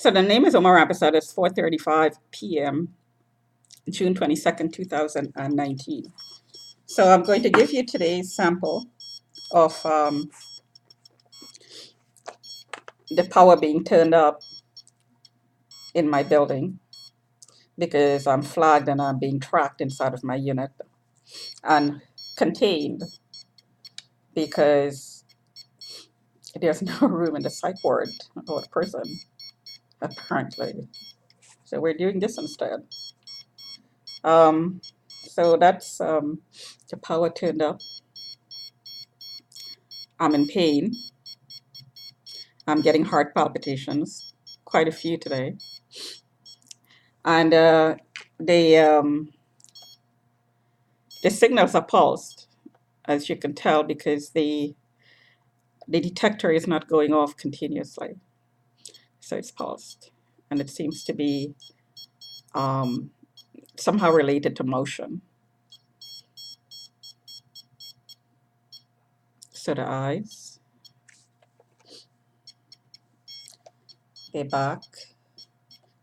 So the name is Omar Episode. It's 4:35 p.m., June 22nd, 2019. So I'm going to give you today's sample of the power being turned up in my building because I'm flagged and I'm being tracked inside of my unit and contained because there's no room in the psych ward or the prison, apparently. So we're doing this instead. Um, so that's the power turned up. I'm in pain. I'm getting heart palpitations, quite a few today. And the, um, the signals are pulsed, as you can tell, because the detector is not going off continuously. So it's pulsed. And it seems to be um, somehow related to motion. So the eyes, the back,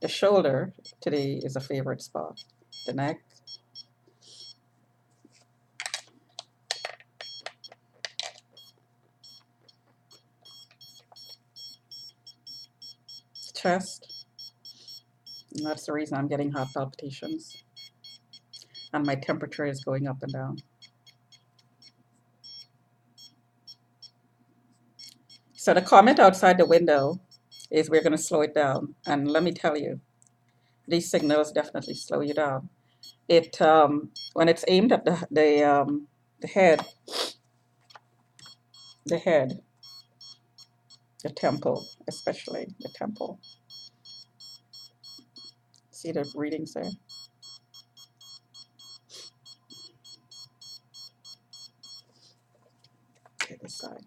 the shoulder today is a favorite spot, the neck, chest, and that's the reason I'm getting heart palpitations. And my temperature is going up and down. So the comment outside the window is we're going to slow it down. And let me tell you, these signals definitely slow you down. It when it's aimed at the head, the head, the temple, especially the temple. See the readings there? Okay, this side.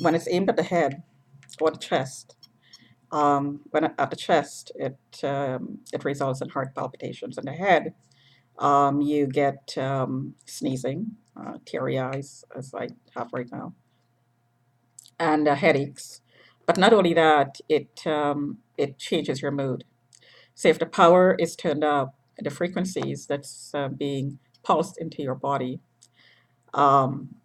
When it's aimed at the head or the chest, when at the chest, it results in heart palpitations. In the head, you get sneezing, teary eyes, as I have right now, and headaches. But not only that, it changes your mood. So if the power is turned up, the frequencies that's being pulsed into your body um,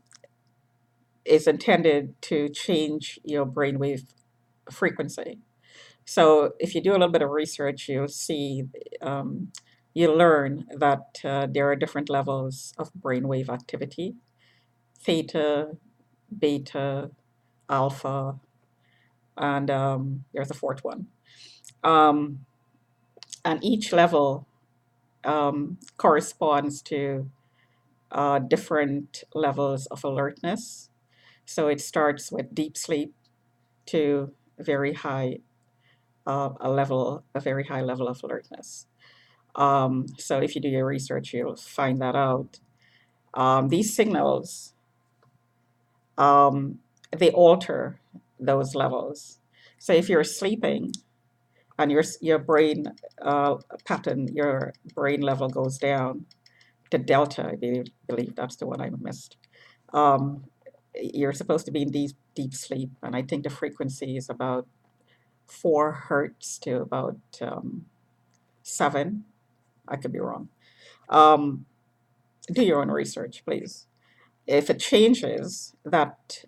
is intended to change your brainwave frequency. So if you do a little bit of research, you'll see, you learn that there are different levels of brainwave activity: theta, beta, alpha, and there's a fourth one. Um, and each level corresponds to different levels of alertness. So it starts with deep sleep to very high, a very high level of alertness. So if you do your research, you'll find that out. These signals, um, they alter those levels. So if you're sleeping and your brain pattern, your brain level goes down to delta, I believe that's the one I missed. Um, you're supposed to be in deep sleep, and I think the frequency is about 4 hertz to about 7. I could be wrong. Um, do your own research, please. If it changes that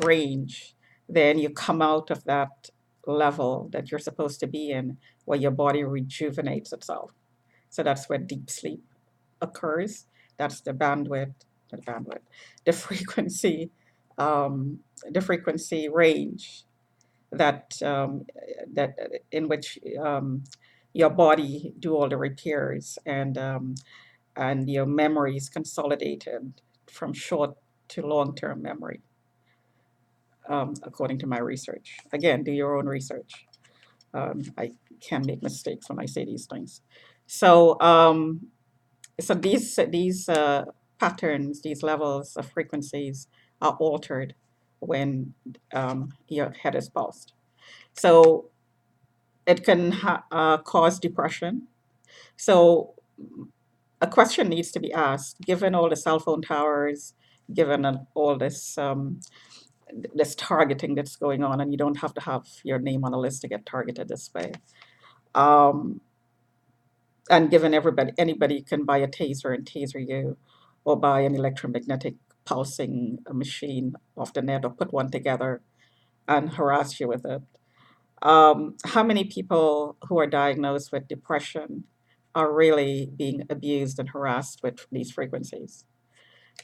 range, then you come out of that level that you're supposed to be in, where your body rejuvenates itself. So that's where deep sleep occurs. That's the frequency, the frequency range that that in which your body do all the repairs, and your memory is consolidated from short to long-term memory, according to my research. Again, do your own research. I can make mistakes when I say these things. So, so these patterns, these levels of frequencies are altered when your head is pulsed. So it can cause depression. So a question needs to be asked, given all the cell phone towers, given all this targeting that's going on, and you don't have to have your name on a list to get targeted this way. Um, and given anybody can buy a taser and taser you, or buy an electromagnetic pulsing machine off the net, or put one together and harass you with it. How many people who are diagnosed with depression are really being abused and harassed with these frequencies?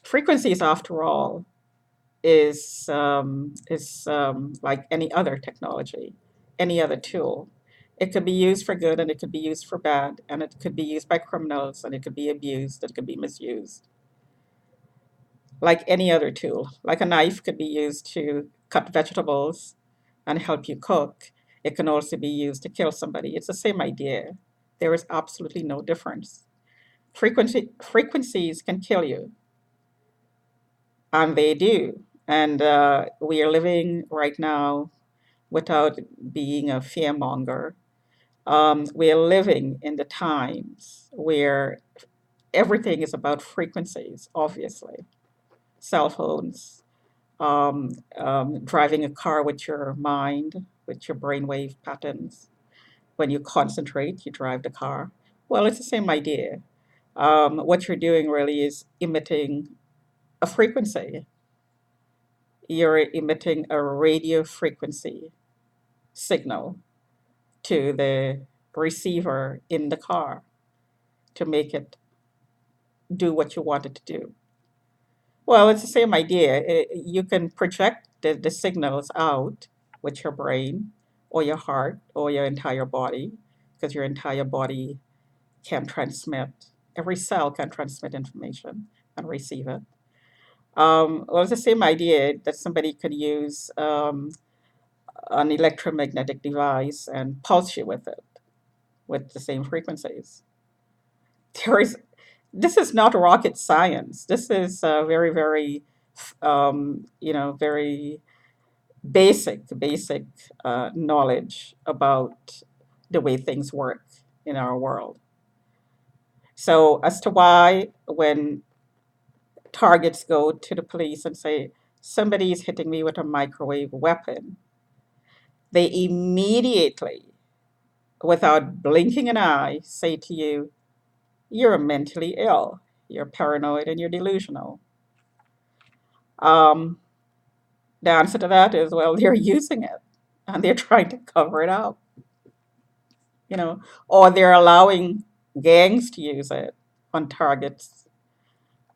Frequencies, after all, is like any other technology, any other tool. It could be used for good and it could be used for bad, and it could be used by criminals and it could be abused, it could be misused. Like any other tool, like a knife could be used to cut vegetables and help you cook. It can also be used to kill somebody. It's the same idea. There is absolutely no difference. Frequencies can kill you, and they do. And we are living right now without being a fearmonger. We are living in the times where everything is about frequencies, obviously. Cell phones, driving a car with your mind, with your brainwave patterns. When you concentrate, you drive the car. Well, it's the same idea. What you're doing really is emitting a frequency. You're emitting a radio frequency signal to the receiver in the car to make it do what you want it to do. Well, it's the same idea. You can project the signals out with your brain or your heart or your entire body, because your entire body can transmit, every cell can transmit information and receive it. Well, it's the same idea that somebody could use an electromagnetic device and pulse you with it with the same frequencies. There is This is not rocket science. This is very, very basic knowledge about the way things work in our world. So as to why when targets go to the police and say, somebody is hitting me with a microwave weapon, they immediately, without blinking an eye, say to you, you're mentally ill, you're paranoid, and you're delusional. Um, the answer to that is, well, they're using it and they're trying to cover it up, you know, or they're allowing gangs to use it on targets,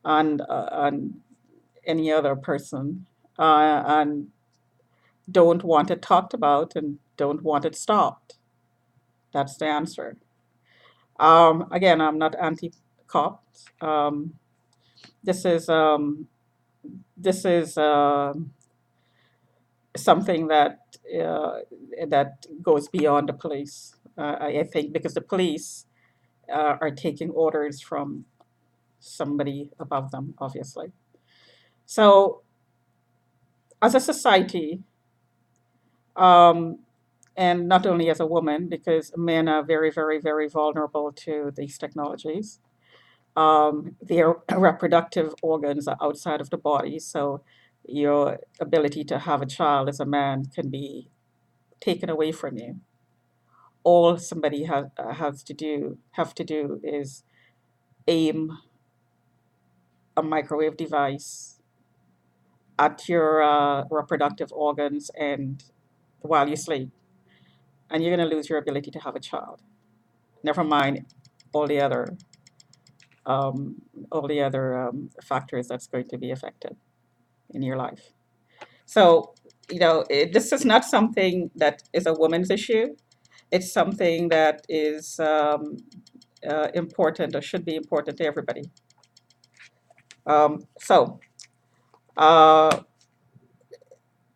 on any other person, and don't want it talked about and don't want it stopped. That's the answer. Again, I'm not anti-cop. Um, this is um, this is something uh, that goes beyond the police. I think because the police are taking orders from somebody above them, obviously. So, as a society, um, and not only as a woman, because men are very vulnerable to these technologies. Their reproductive organs are outside of the body, so your ability to have a child as a man can be taken away from you. All somebody have to do is aim a microwave device at your reproductive organs and while you sleep, and you're going to lose your ability to have a child. Never mind all the other um, factors that's going to be affected in your life. So, this is not something that is a woman's issue. It's something that is important or should be important to everybody. So, uh,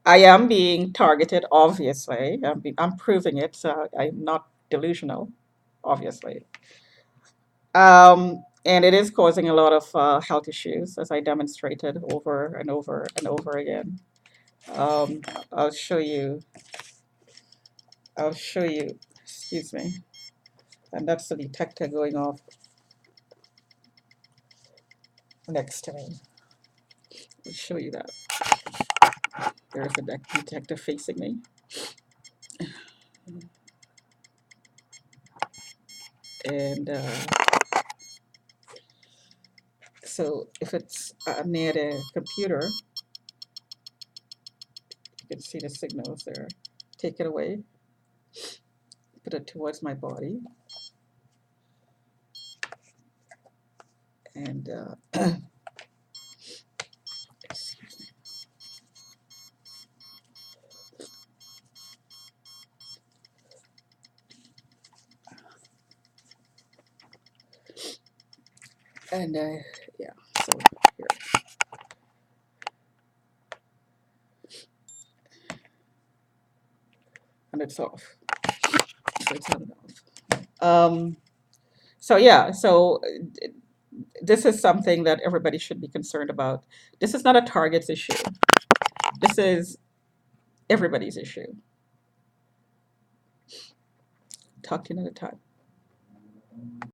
I am being targeted, obviously. I'm proving it. So I'm not delusional, obviously. And it is causing a lot of health issues, as I demonstrated over and over and over again. Um, I'll show you. I'll show you. Excuse me. And that's the detector going off. next to me. I'll show you that. There's the detector facing me. And so if it's near the computer, you can see the signals there. Take it away, put it towards my body, and excuse me. And yeah, so here, and it's off. So it's on and off. So yeah, so this is something that everybody should be concerned about. This is not a Target's issue. This is everybody's issue. Talk to you another time.